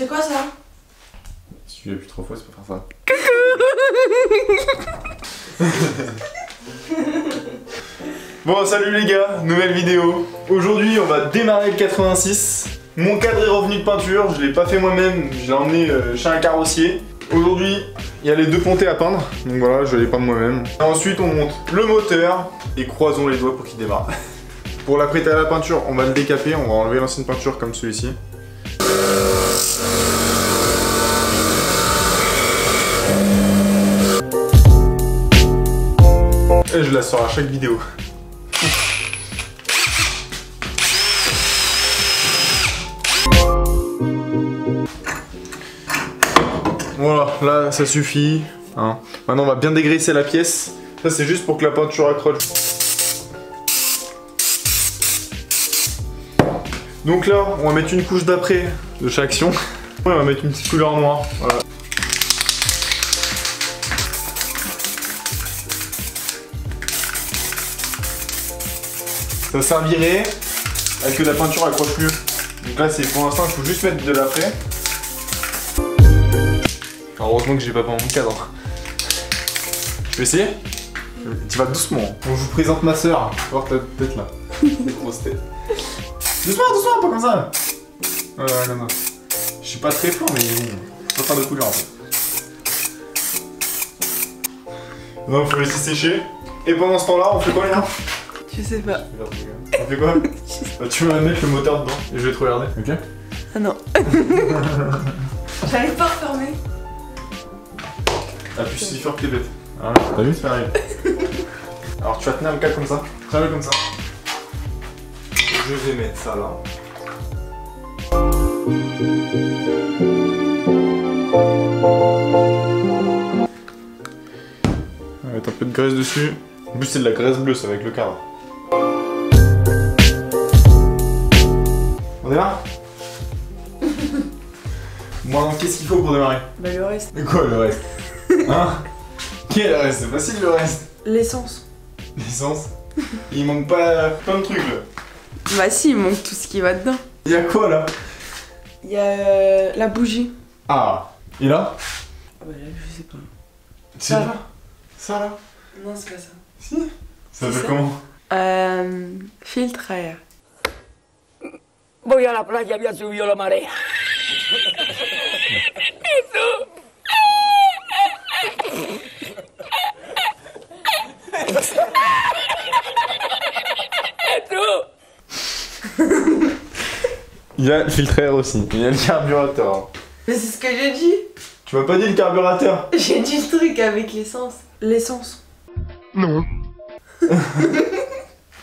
C'est quoi ça? Si tu l'as plus 3 fois, c'est pas faire ça. Bon, salut les gars, nouvelle vidéo. Aujourd'hui, on va démarrer le 86. Mon cadre est revenu de peinture, je l'ai pas fait moi-même, je l'ai emmené chez un carrossier. Aujourd'hui, il y a les deux pontées à peindre, donc voilà, je vais les peindre moi-même. Ensuite, on monte le moteur et croisons les doigts pour qu'il démarre. Pour l'apprêter à la peinture, on va le décaper, on va enlever l'ancienne peinture comme celui-ci. Et je la sors à chaque vidéo. Voilà, là ça suffit. Hein. Maintenant on va bien dégraisser la pièce. Ça c'est juste pour que la peinture accroche. Donc là on va mettre une couche d'après de chaque action. On va mettre une petite couleur noire. Voilà. Ça servirait à que la peinture accroche mieux. Donc là c'est pour l'instant il faut juste mettre de l'après. Heureusement que j'ai pas peint mon cadre. Tu veux essayer? Tu vas doucement. Bon, je vous présente ma soeur. Voir ta tête là. Des grosses têtes. Doucement, doucement, pas comme ça. Voilà, comme ça. Je suis pas très fort, mais bon, je peux faire de couleur en fait. Donc, faut laisser sécher. Et pendant ce temps-là, on fait quoi, Léna? Je sais pas. On fait quoi? Tu vas mettre le moteur dedans et je vais te regarder, ok? Ah non. J'arrive pas à refermer. Appuie si fort que t'es bête. Voilà, t'as vu, ça arrive. Alors tu vas tenir le câble comme ça. Tiens-le comme ça. Je vais mettre ça là. On va mettre un peu de graisse dessus. En plus c'est de la graisse bleue, ça va avec le cadre. On est là? Bon, qu'est-ce qu'il faut pour démarrer? Bah le reste. Mais quoi le reste? Hein? Quel reste? C'est facile le reste. L'essence. L'essence? Il manque pas plein de trucs là. Bah si, il manque tout ce qui va dedans. Il y a quoi là? Il y a la bougie. Ah. Et là? Ah bah là, je sais pas. C'est là? Ça là? Non, c'est pas ça. Si. Ça C'est s'appelle ça? comment? Filtre à air. Voy a la playa, había subido la marea. Il y a le filtre à air aussi. Il y a le carburateur. Mais c'est ce que j'ai dit. Tu m'as pas dit le carburateur? J'ai dit le truc avec l'essence. L'essence. Non.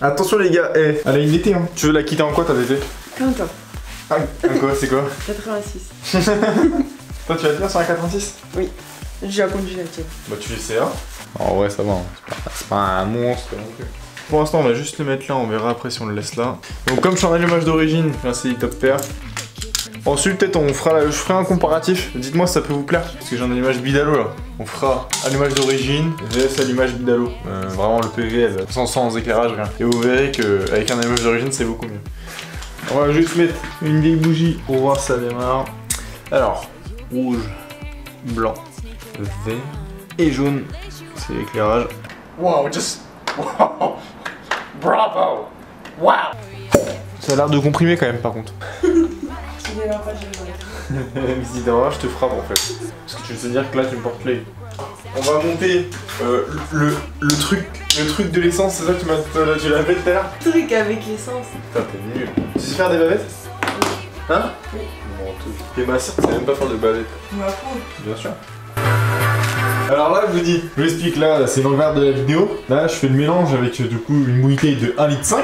Attention les gars, elle a une DT hein. Tu veux la quitter en quoi ta DT? Comme toi. Ah, quoi, c'est quoi? 86. Toi tu vas tenir sur un 86? Oui. J'ai déjà conduit la tienne. Bah tu essaieras. En vrai ça va, hein. C'est pas un monstre non plus. Pour l'instant on va juste le mettre là, on verra après si on le laisse là. Donc comme je suis en allumage d'origine, c'est top pair. Ensuite peut-être on fera je ferai un comparatif. Dites-moi si ça peut vous plaire. Parce que j'ai un allumage bidalo là. On fera allumage d'origine, VS allumage bidalo. Vraiment le PVL, sans éclairage, rien. Et vous verrez qu'avec un allumage d'origine c'est beaucoup mieux. On va juste mettre une vieille bougie pour voir si ça démarre. Alors, rouge, blanc, vert et jaune, c'est l'éclairage. Wow, just wow, bravo, wow. Ça a l'air de comprimer quand même par contre. Il est là, pas Visite d'orage, je te frappe en fait. Parce que tu veux te dire que là tu me portes l'œil. On va monter le truc de l'essence, c'est ça que tu l'as fait tout à l'heure? Truc avec l'essence. Putain, t'es nul. Tu sais faire des bavettes? Hein? Oui. Bon, t'es ma sœur, tu sais même pas faire de bavettes. Tu m'apprends. Bien sûr. Alors là, je vous dis, je vous explique, là, c'est l'envers de la vidéo. Là, je fais le mélange avec du coup une bouteille de 1,5 litre.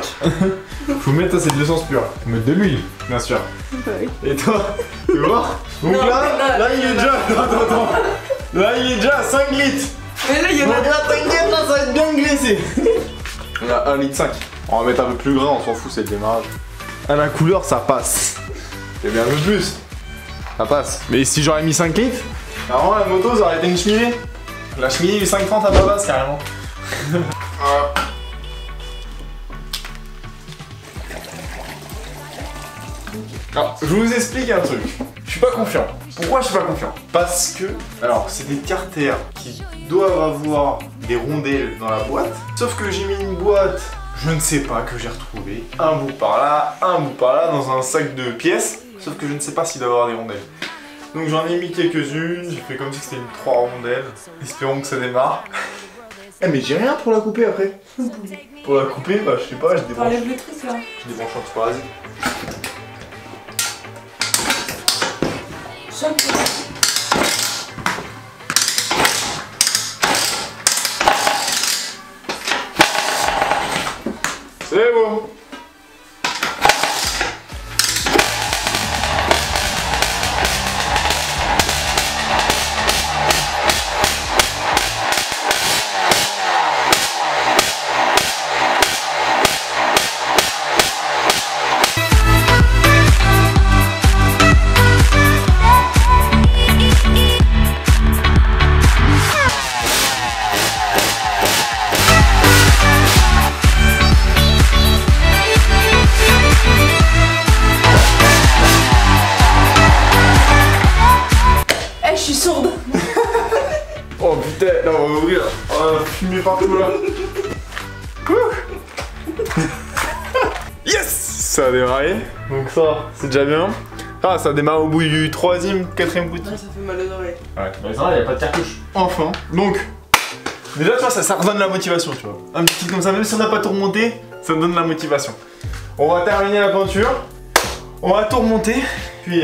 Faut mettre ça, c'est de l'essence pure. Faut mettre de l'huile, bien sûr. Bah oui. Et toi, tu vois? Donc Non, là, il est déjà. Attends. Là, il est déjà à 5 litres. Mais là, il y en Donc a. là, t'inquiète, là, ça va être bien graissé. On a 1,5 litre. On va mettre un peu plus gras, on s'en fout, c'est le démarrage. À la couleur, ça passe. Et bien un peu plus. Ça passe. Mais si j'aurais mis 5 litres, alors la moto, ça aurait été une cheminée. La cheminée du 530 à ma base, carrément. Alors, je vous explique un truc. Je suis pas confiant. Pourquoi je suis pas confiant? Parce que, alors, c'est des carters qui doivent avoir des rondelles dans la boîte. Sauf que j'ai mis une boîte, je ne sais pas, que j'ai retrouvé. Un bout par là, un bout par là, dans un sac de pièces. Sauf que je ne sais pas s'il doit avoir des rondelles. Donc j'en ai mis quelques-unes, j'ai fait comme si c'était une 3 rondelles. Espérons que ça démarre. Eh mais j'ai rien pour la couper après. Pour la couper, bah je sais pas, je débranche. Enlève le truc là. Je débranche un petit peu, vas-y. C'est bon. Je suis sourde. Oh putain, là on va ouvrir. Oh, fumer partout là. Yes, ça a démarré. Donc ça, c'est déjà bien. Ah, ça démarre au bout du 3e, 4e bouton. Ouais, ça fait mal aux oreilles. Ouais, mais ça, il n'y a pas de cartouche. Enfin, donc, déjà, tu vois, ça redonne la motivation, tu vois. Un petit truc comme ça, même si on n'a pas tout remonté, ça donne la motivation. On va terminer la peinture. On va tout remonter. Puis,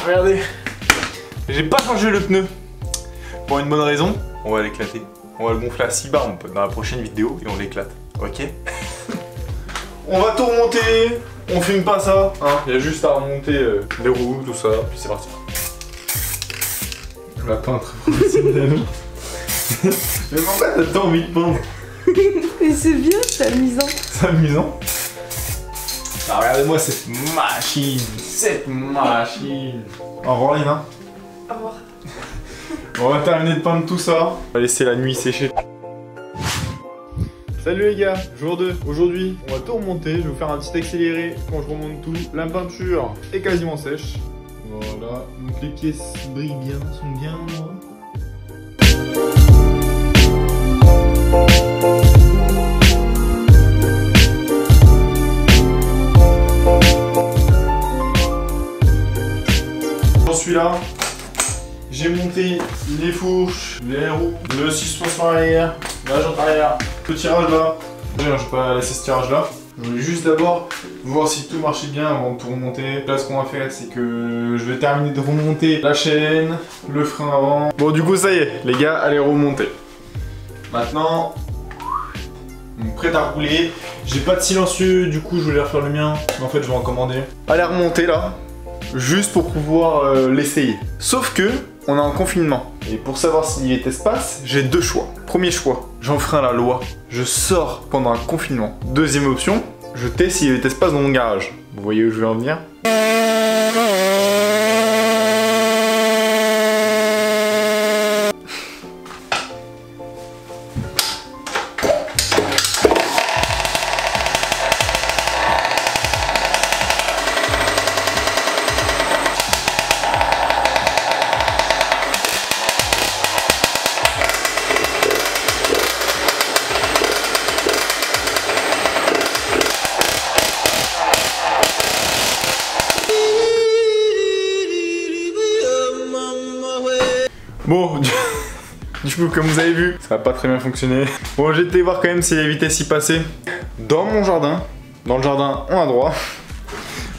regardez. J'ai pas changé le pneu. Pour une bonne raison, on va l'éclater. On va le gonfler à 6 bars, mon pote, dans la prochaine vidéo, et on l'éclate. Ok. On va tout remonter. On filme pas ça, hein. Il y a juste à remonter les roues, tout ça, puis c'est parti. La peintre professionnelle. Mais pourquoi t'as tant envie de peindre? Mais c'est bien, c'est amusant. C'est amusant. Ah, regardez-moi cette machine. Cette machine. Au revoir Lina. Au revoir. On va terminer de peindre tout ça. On va laisser la nuit sécher. Salut les gars, jour 2. Aujourd'hui, on va tout remonter. Je vais vous faire un petit accéléré quand je remonte tout. La peinture est quasiment sèche. Voilà, donc les pièces brillent bien, sont bien endroits. J'en suis là. J'ai monté les fourches, les roues, le suspension arrière, la jante arrière, le tirage là. D'ailleurs, je vais pas laisser ce tirage là. Je voulais juste d'abord voir si tout marchait bien avant de tout remonter. Là, ce qu'on va faire, c'est que je vais terminer de remonter la chaîne, le frein avant. Bon, du coup, ça y est, les gars, allez remonter. Maintenant, prêt à rouler. J'ai pas de silencieux, du coup, je voulais refaire le mien. Mais en fait, je vais en commander. Allez remonter là, juste pour pouvoir l'essayer. Sauf que, on est en confinement. Et pour savoir si vitesse passe, j'ai deux choix. Premier choix, j'enfreins la loi. Je sors pendant un confinement. Deuxième option, je teste si vitesse passe dans mon garage. Vous voyez où je veux en venir? Bon, du coup, comme vous avez vu, ça n'a pas très bien fonctionné. Bon, j'ai été voir quand même si la vitesse y passait dans mon jardin. Dans le jardin, on a droit.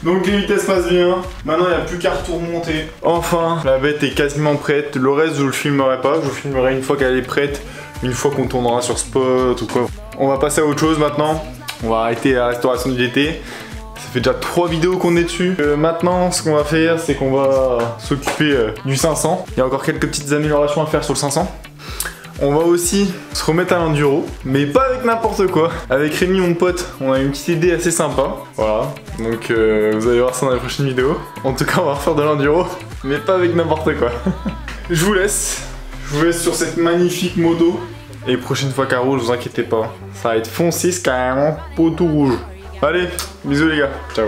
Donc les vitesses passent bien. Maintenant, il n'y a plus qu'à remonter. Enfin, la bête est quasiment prête. Le reste, je le filmerai pas. Je le filmerai une fois qu'elle est prête. Une fois qu'on tournera sur spot ou quoi. On va passer à autre chose maintenant. On va arrêter la restauration du GT. Ça fait déjà 3 vidéos qu'on est dessus. Maintenant, ce qu'on va faire, c'est qu'on va s'occuper du 500. Il y a encore quelques petites améliorations à faire sur le 500. On va aussi se remettre à l'enduro, mais pas avec n'importe quoi. Avec Rémi, mon pote, on a une petite idée assez sympa. Voilà, donc vous allez voir ça dans les prochaines vidéos. En tout cas, on va refaire de l'enduro, mais pas avec n'importe quoi. Je vous laisse sur cette magnifique moto. Et prochaine fois qu'elle roule, vous inquiétez pas, ça va être foncé, c'est carrément poteau rouge. Allez, bisous les gars, ciao.